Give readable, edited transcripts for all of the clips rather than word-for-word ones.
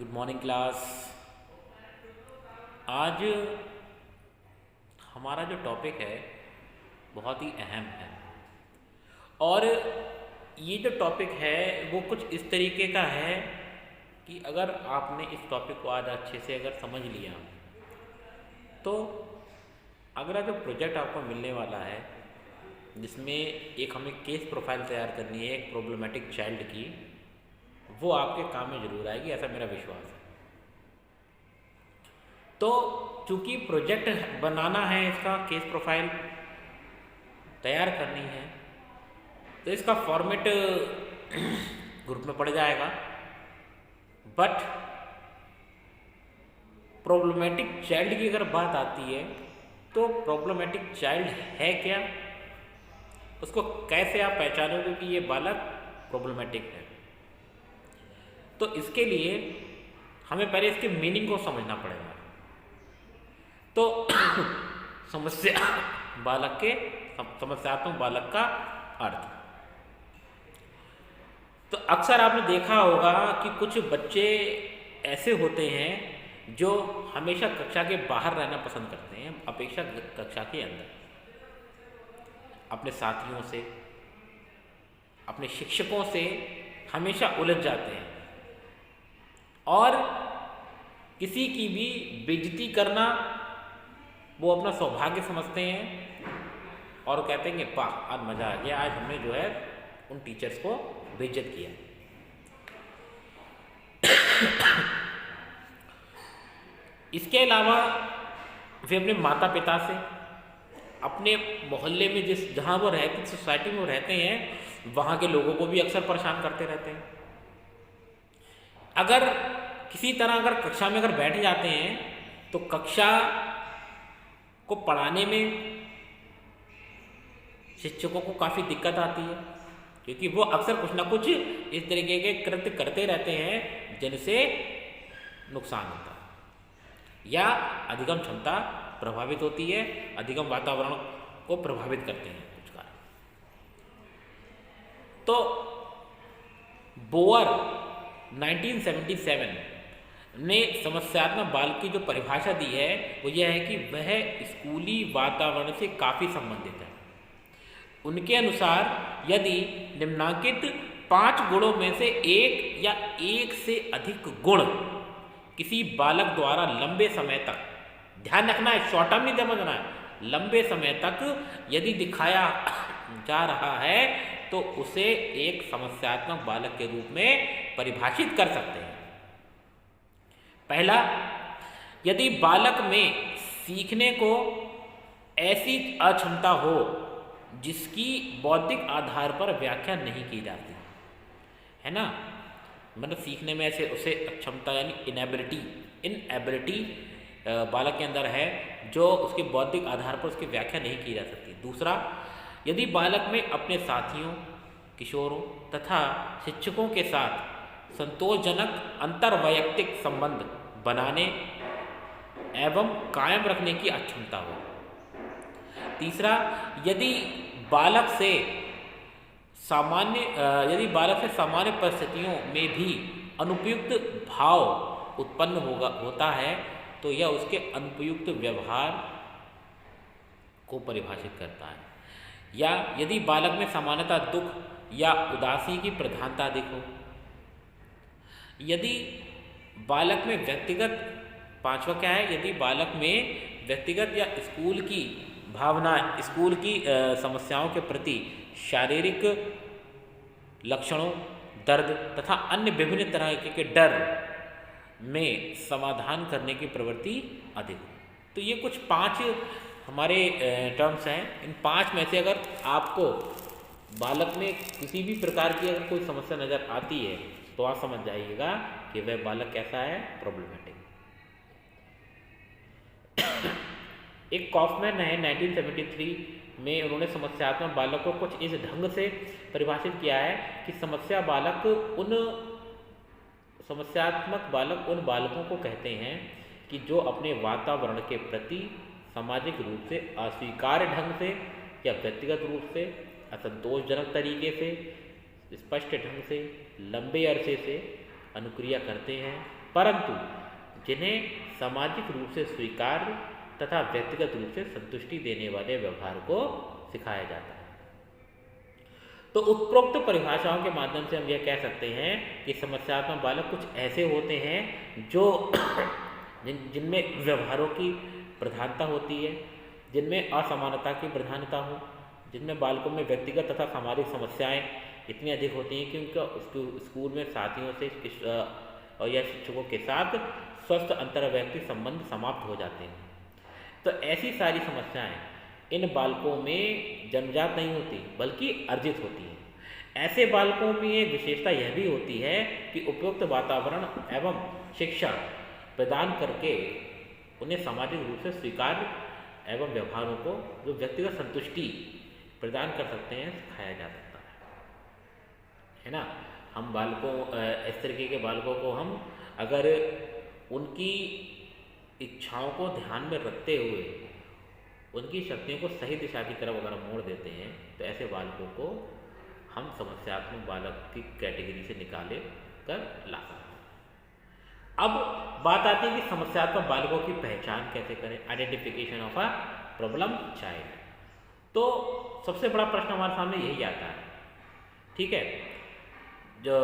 Good morning class. आज हमारा जो टॉपिक है बहुत ही अहम है और ये जो टॉपिक है वो कुछ इस तरीके का है कि अगर आपने इस टॉपिक को आज अच्छे से अगर समझ लिया तो अगला जो प्रोजेक्ट आपको मिलने वाला है जिसमें एक हमें केस प्रोफाइल तैयार करनी है एक प्रॉब्लमेटिक चाइल्ड की, वो आपके काम में ज़रूर आएगी, ऐसा मेरा विश्वास है। तो चूंकि प्रोजेक्ट बनाना है, इसका केस प्रोफाइल तैयार करनी है, तो इसका फॉर्मेट ग्रुप में पड़ जाएगा। बट प्रॉब्लमेटिक चाइल्ड की अगर बात आती है तो प्रॉब्लमेटिक चाइल्ड है क्या, उसको कैसे आप पहचानोगे कि ये बालक प्रॉब्लमेटिक है। तो इसके लिए हमें पहले इसके मीनिंग को समझना पड़ेगा। तो समस्यात्मक बालक का अर्थ। तो अक्सर आपने देखा होगा कि कुछ बच्चे ऐसे होते हैं जो हमेशा कक्षा के बाहर रहना पसंद करते हैं अपेक्षा कक्षा के अंदर। अपने साथियों से, अपने शिक्षकों से हमेशा उलझ जाते हैं और किसी की भी बेइज्जती करना वो अपना सौभाग्य समझते हैं और कहते हैं कि वाह आज मज़ा आ गया, आज हमने जो है उन टीचर्स को बेइज्जत किया। इसके अलावा वे अपने माता पिता से, अपने मोहल्ले में जहाँ वो रहते, सोसाइटी में वो रहते हैं, वहाँ के लोगों को भी अक्सर परेशान करते रहते हैं। अगर किसी तरह अगर कक्षा में अगर बैठ जाते हैं तो कक्षा को पढ़ाने में शिक्षकों को काफ़ी दिक्कत आती है, क्योंकि वो अक्सर कुछ ना कुछ इस तरीके के कृत्य करते रहते हैं जिनसे नुकसान होता है या अधिगम क्षमता प्रभावित होती है, अधिगम वातावरण को प्रभावित करते हैं कुछ कार्य। तो बोअर 1977 ने समस्यात्मक बालक की जो परिभाषा दी है वो यह है कि वह स्कूली वातावरण से काफ़ी संबंधित है। उनके अनुसार यदि निम्नांकित 5 गुणों में से एक या एक से अधिक गुण किसी बालक द्वारा लंबे समय तक, ध्यान रखना है शॉर्ट टर्म नहीं समझना है, लंबे समय तक यदि दिखाया जा रहा है तो उसे एक समस्यात्मक बालक के रूप में परिभाषित कर सकते हैं। पहला, यदि बालक में सीखने को ऐसी अक्षमता हो जिसकी बौद्धिक आधार पर व्याख्या नहीं की जाती है ना, मतलब सीखने में ऐसे उसे अक्षमता यानी इनएबिलिटी बालक के अंदर है जो उसके बौद्धिक आधार पर उसकी व्याख्या नहीं की जा सकती। दूसरा, यदि बालक में अपने साथियों, किशोरों तथा शिक्षकों के साथ संतोषजनक अंतर्वैयक्तिक संबंध बनाने एवं कायम रखने की अक्षमता हो। तीसरा, यदि बालक से सामान्य परिस्थितियों में भी अनुपयुक्त भाव उत्पन्न होता है तो यह उसके अनुपयुक्त व्यवहार को परिभाषित करता है। या यदि बालक में सामान्यतः दुख या उदासी की प्रधानता अधिक हो। यदि बालक में पांचवा क्या है, यदि बालक में व्यक्तिगत या स्कूल की भावना, स्कूल की समस्याओं के प्रति शारीरिक लक्षणों, दर्द तथा अन्य विभिन्न तरह के डर में समाधान करने की प्रवृत्ति अधिक हो। तो ये कुछ 5 हमारे टर्म्स हैं। इन 5 में से अगर आपको बालक में किसी भी प्रकार की अगर कोई समस्या नज़र आती है तो आप समझ जाइएगा कि वह बालक कैसा है, प्रॉब्लमेटिक। एक कॉफमैन है 1973 में, उन्होंने समस्यात्मक बालक को कुछ इस ढंग से परिभाषित किया है कि समस्यात्मक बालक उन बालकों को कहते हैं कि जो अपने वातावरण के प्रति सामाजिक रूप से अस्वीकार्य ढंग से या व्यक्तिगत रूप से असंतोषजनक तरीके से, स्पष्ट ढंग से, लंबे अरसे से अनुक्रिया करते हैं परंतु जिन्हें सामाजिक रूप से स्वीकार्य तथा व्यक्तिगत रूप से संतुष्टि देने वाले व्यवहार को सिखाया जाता है। तो उपरोक्त परिभाषाओं के माध्यम से हम यह कह सकते हैं कि समस्यात्मक बालक कुछ ऐसे होते हैं जो जिनमें व्यवहारों की प्रधानता होती है, जिनमें असमानता की प्रधानता हो, जिनमें बालकों में व्यक्तिगत तथा सामाजिक समस्याएं इतनी अधिक होती हैं कि उनका स्कूल में साथियों से और या शिक्षकों के साथ स्वस्थ अंतर्वैयक्तिक संबंध समाप्त हो जाते हैं। तो ऐसी सारी समस्याएं इन बालकों में जन्मजात नहीं होती बल्कि अर्जित होती हैं। ऐसे बालकों में एक विशेषता यह भी होती है कि उपयुक्त वातावरण एवं शिक्षा प्रदान करके उन्हें सामाजिक रूप से स्वीकार्य एवं व्यवहारों को जो व्यक्तिगत संतुष्टि प्रदान कर सकते हैं सिखाया जा सकता है ना। हम बालकों इस तरीके के बालकों को हम अगर उनकी इच्छाओं को ध्यान में रखते हुए उनकी शक्तियों को सही दिशा की तरफ अगर मोड़ देते हैं तो ऐसे बालकों को हम समस्यात्मक बालक की कैटेगरी से निकाले कर ला सकते हैं। अब बात आती है कि समस्यात्मक बालकों की पहचान कैसे करें, identification of a problem child. तो सबसे बड़ा प्रश्न हमारे सामने यही आता है, ठीक है। जो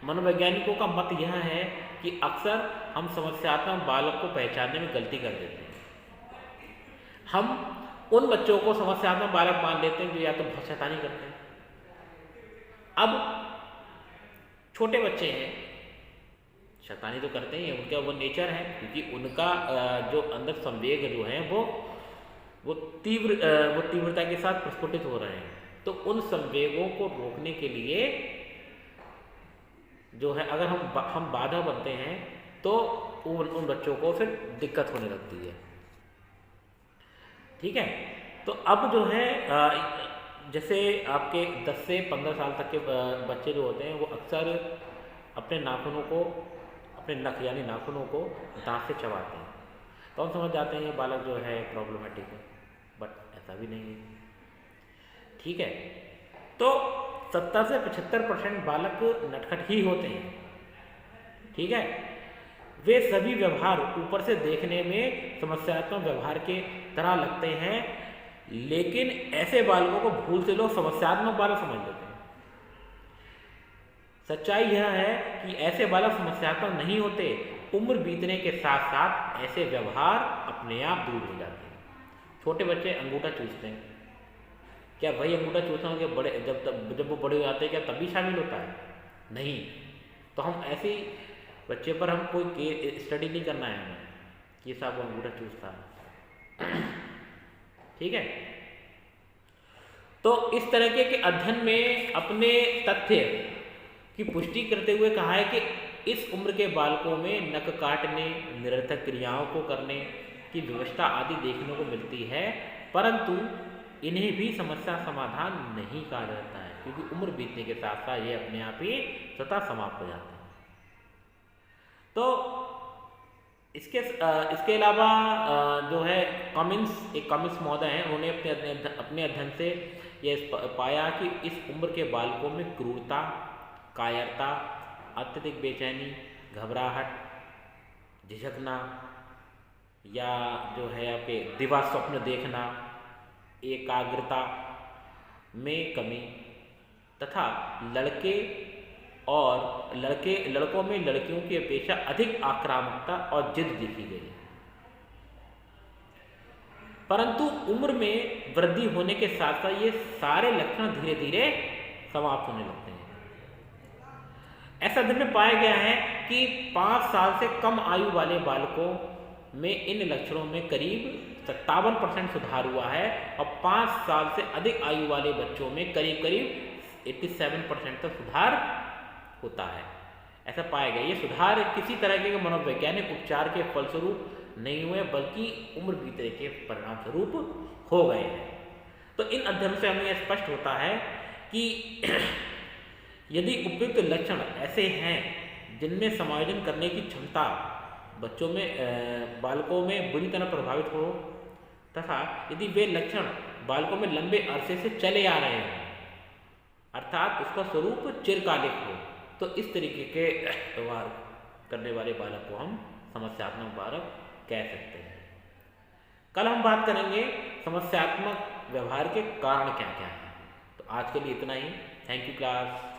मनोवैज्ञानिकों का मत यह है कि अक्सर हम समस्यात्मक बालक को पहचानने में गलती कर देते हैं। हम उन बच्चों को समस्यात्मक बालक मान लेते हैं जो या तो बहुत शैतानी करते हैं। अब छोटे बच्चे हैं, शैतानी तो करते ही हैं, उनका वो नेचर है, क्योंकि उनका जो अंदर संवेग जो है वो तीव्रता के साथ प्रस्फुटित हो रहे हैं। तो उन संवेगों को रोकने के लिए जो है अगर हम बाधा बनते हैं तो उन बच्चों को फिर दिक्कत होने लगती है, ठीक है। तो अब जो है जैसे आपके 10 से 15 साल तक के बच्चे जो होते हैं वो अक्सर अपने नाखूनों को, अपने नख यानी नाखूनों को दांत से चबाते हैं, तो हम समझ जाते हैं ये बालक जो है प्रॉब्लमेटिक है, बट ऐसा भी नहीं है, ठीक है। तो 70 से 75% बालक नटखट ही होते हैं, ठीक है। वे सभी व्यवहार ऊपर से देखने में समस्यात्मक व्यवहार के तरह लगते हैं, लेकिन ऐसे बालकों को भूल से लोग समस्यात्मक बालक समझ लेते हैं। सच्चाई यह है कि ऐसे बालक समस्यात्मक नहीं होते, उम्र बीतने के साथ साथ ऐसे व्यवहार अपने आप दूर हो जाते हैं। छोटे बच्चे अंगूठा चूसते हैं, क्या वही अंगूठा चूसना हो बड़े जब वो बड़े हो जाते हैं क्या तब भी शामिल होता है? नहीं। तो हम ऐसे बच्चे पर हम कोई स्टडी नहीं करना है हमें कि साहब वो अंगूठा चूसता है, ठीक है। तो इस तरह के अध्ययन में अपने तथ्य की पुष्टि करते हुए कहा है कि इस उम्र के बालकों में नख काटने, निरर्थक क्रियाओं को करने की व्यवस्था आदि देखने को मिलती है, परंतु इन्हें भी समस्या समाधान नहीं कहा जाता है, क्योंकि उम्र बीतने के साथ साथ ये अपने आप ही स्वतः समाप्त हो जाते हैं। तो इसके अलावा जो है कमिंस महोदय हैं, उन्होंने अपने अध्ययन से ये पाया कि इस उम्र के बालकों में क्रूरता, कायरता, अत्यधिक बेचैनी, घबराहट, झिझकना या जो है आपके दिवा स्वप्न देखना, एकाग्रता में कमी तथा लड़कों में लड़कियों की अपेक्षा अधिक आक्रामकता और जिद देखी गई। परंतु उम्र में वृद्धि होने के साथ साथ ये सारे लक्षण धीरे धीरे समाप्त होने लगते हैं। ऐसा अध्ययन में पाया गया है कि 5 साल से कम आयु वाले बालकों में इन लक्षणों में करीब 57% सुधार हुआ है और 5 साल से अधिक आयु वाले बच्चों में करीब 87% तक सुधार होता है। ऐसा पाया गया। ये सुधार किसी तरह के मनोवैज्ञानिक उपचार के फलस्वरूप नहीं हुए, बल्कि उम्र बीतने के परिणाम स्वरूप हो गए हैं। तो इन अध्ययन से हमें यह स्पष्ट होता है कि यदि उपयुक्त लक्षण ऐसे हैं जिनमें समायोजन करने की क्षमता बच्चों में बालकों में बुरी तरह प्रभावित हो, तथा यदि वे लक्षण बालकों में लंबे अरसे से चले आ रहे हैं, अर्थात उसका स्वरूप चिरकालिक हो, तो इस तरीके के व्यवहार करने वाले बालक को हम समस्यात्मक बालक कह सकते हैं। कल हम बात करेंगे समस्यात्मक व्यवहार के कारण क्या क्या हैं। तो आज के लिए इतना ही। Thank you class.